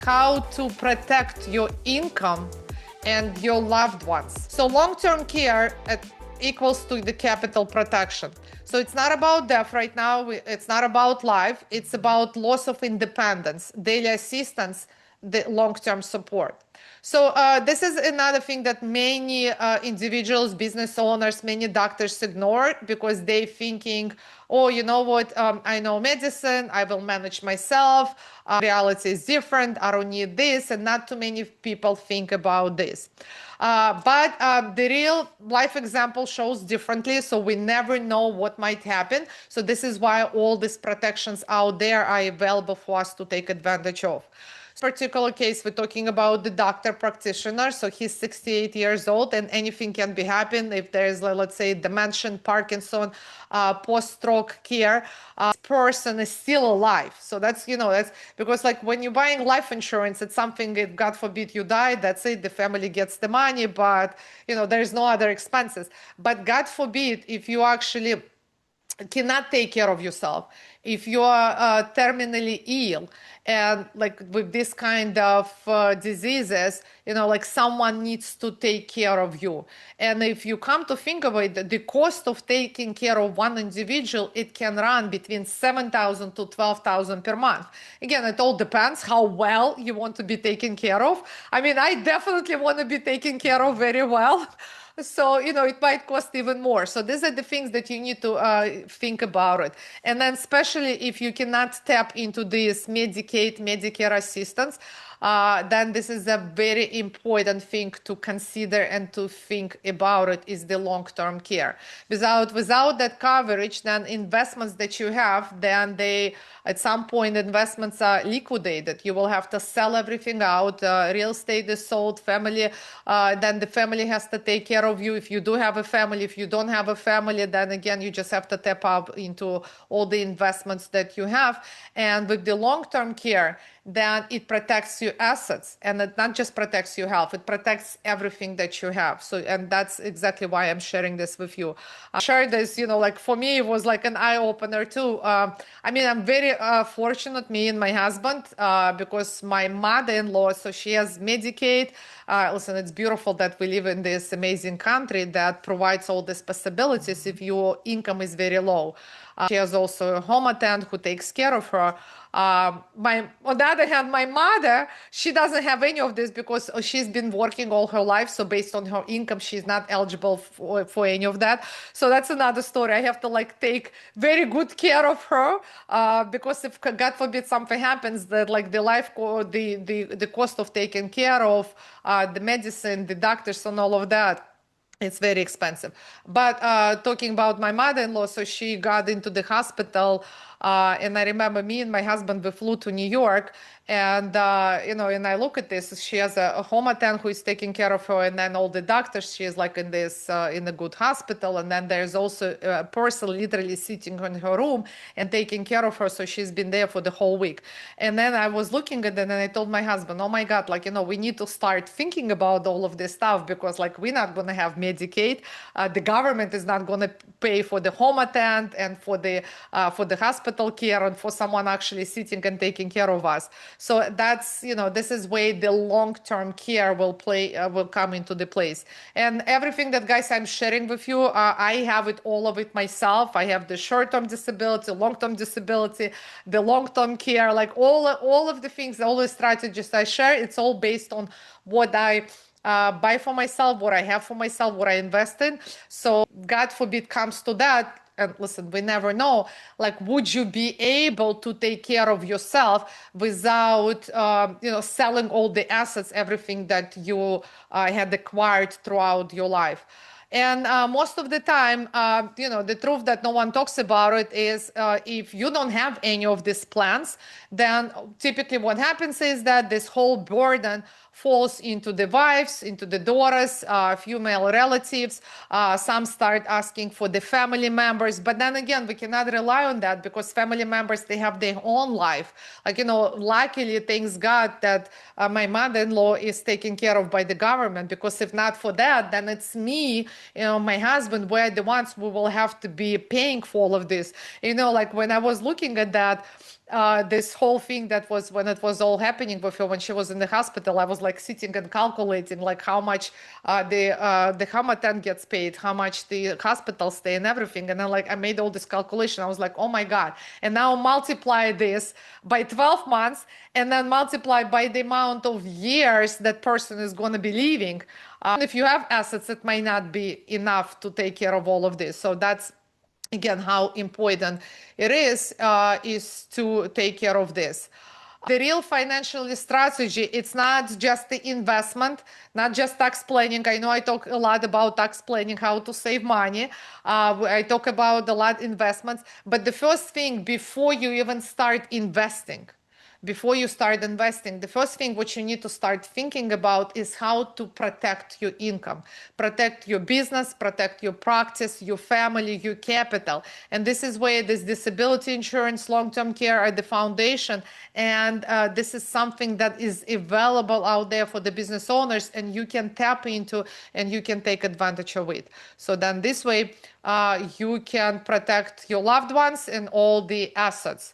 how to protect your income and your loved ones. So long-term care equals to the capital protection. So it's not about death right now, it's not about life, it's about loss of independence, daily assistance, the long-term support. So this is another thing that many individuals, business owners, many doctors ignore because they're thinking, oh, you know what, I know medicine, I will manage myself, reality is different, I don't need this, and not too many people think about this. But the real life example shows differently, so we never know what might happen. So this is why all these protections out there are available for us to take advantage of. Particular case, we're talking about the doctor practitioner. So he's 68 years old and anything can be happen if there's, let's say, dementia, Parkinson, post-stroke care, person is still alive. So that's, that's because like when you're buying life insurance, it's something, if God forbid you die, that's it, the family gets the money, but there's no other expenses. But God forbid, if you actually cannot take care of yourself, if you are terminally ill, and like with this kind of diseases, like someone needs to take care of you. And if you come to think of it, the cost of taking care of one individual, it can run between 7,000 to 12,000 per month. Again, it all depends how well you want to be taken care of. I mean, I definitely want to be taken care of very well. So, it might cost even more. So these are the things that you need to think about it. And then especially if you cannot tap into this Medicaid, Medicare assistance, then this is a very important thing to consider and to think about it is the long-term care. Without that coverage, then investments that you have, then at some point investments are liquidated. You will have to sell everything out. Real estate is sold, family, then the family has to take care of you. If you do have a family, if you don't have a family, then again, you just have to tap up into all the investments that you have. And with the long-term care, then it protects your assets, and it not just protects your health, it protects everything that you have. So, and that's exactly why I'm sharing this with you. I share this, like for me, it was like an eye-opener too. I mean, I'm very fortunate, me and my husband, because my mother-in-law, so she has Medicaid. Listen, it's beautiful that we live in this amazing country that provides all these possibilities if your income is very low. She has also a home attendant who takes care of her. On the other hand, my mother, she doesn't have any of this because she's been working all her life. So based on her income, she's not eligible for any of that. So that's another story. I have to take very good care of her because if God forbid something happens, that the cost of taking care of the medicine, the doctors, and all of that, it's very expensive. But talking about my mother-in-law, so she got into the hospital, and I remember me and my husband, we flew to New York, and and I look at this. She has a home attendant who is taking care of her, and then all the doctors. She is like in a good hospital, and then there's also a person literally sitting in her room and taking care of her. So she's been there for the whole week. And then I was looking at it, and I told my husband, "Oh my God, we need to start thinking about all of this stuff because we're not gonna have Medicaid. The government is not gonna pay for the home attendant and for the hospital care and for someone actually sitting and taking care of us." So that's, this is where the long-term care will come into the place. And everything that, guys, I'm sharing with you, I have all of it myself. I have the short-term disability, long-term disability, the long-term care, all of the things, all the strategies I share, it's all based on what I buy for myself, what I have for myself, what I invest in. So God forbid comes to that. And listen, we never know, would you be able to take care of yourself without, selling all the assets, everything that you had acquired throughout your life? And most of the time, the truth that no one talks about it is if you don't have any of these plans, then typically what happens is that this whole burden falls into the wives, into the daughters, female relatives. Some start asking for the family members. But then again, we cannot rely on that because family members, they have their own life. Luckily, thanks God that my mother-in-law is taken care of by the government, because if not for that, then it's me, my husband, we're the ones who will have to be paying for all of this. When I was looking at that, this whole thing that was when it was all happening with her when she was in the hospital. I was like sitting and calculating like how much the Hamaten gets paid, how much the hospital stay and everything. And then like I made all this calculation. I was like, oh my God. And now multiply this by 12 months and then multiply by the amount of years that person is going to be living. If you have assets, it might not be enough to take care of all of this. So that's again how important it is to take care of this. The real financial strategy, it's not just the investment, not just tax planning. I know I talk a lot about tax planning, how to save money. I talk about a lot investments, but the first thing before you even start investing, the first thing what you need to start thinking about is how to protect your income, protect your business, protect your practice, your family, your capital. And this is where this disability insurance, long-term care are the foundation. And this is something that is available out there for the business owners, and you can tap into and you can take advantage of it. So then this way, you can protect your loved ones and all the assets.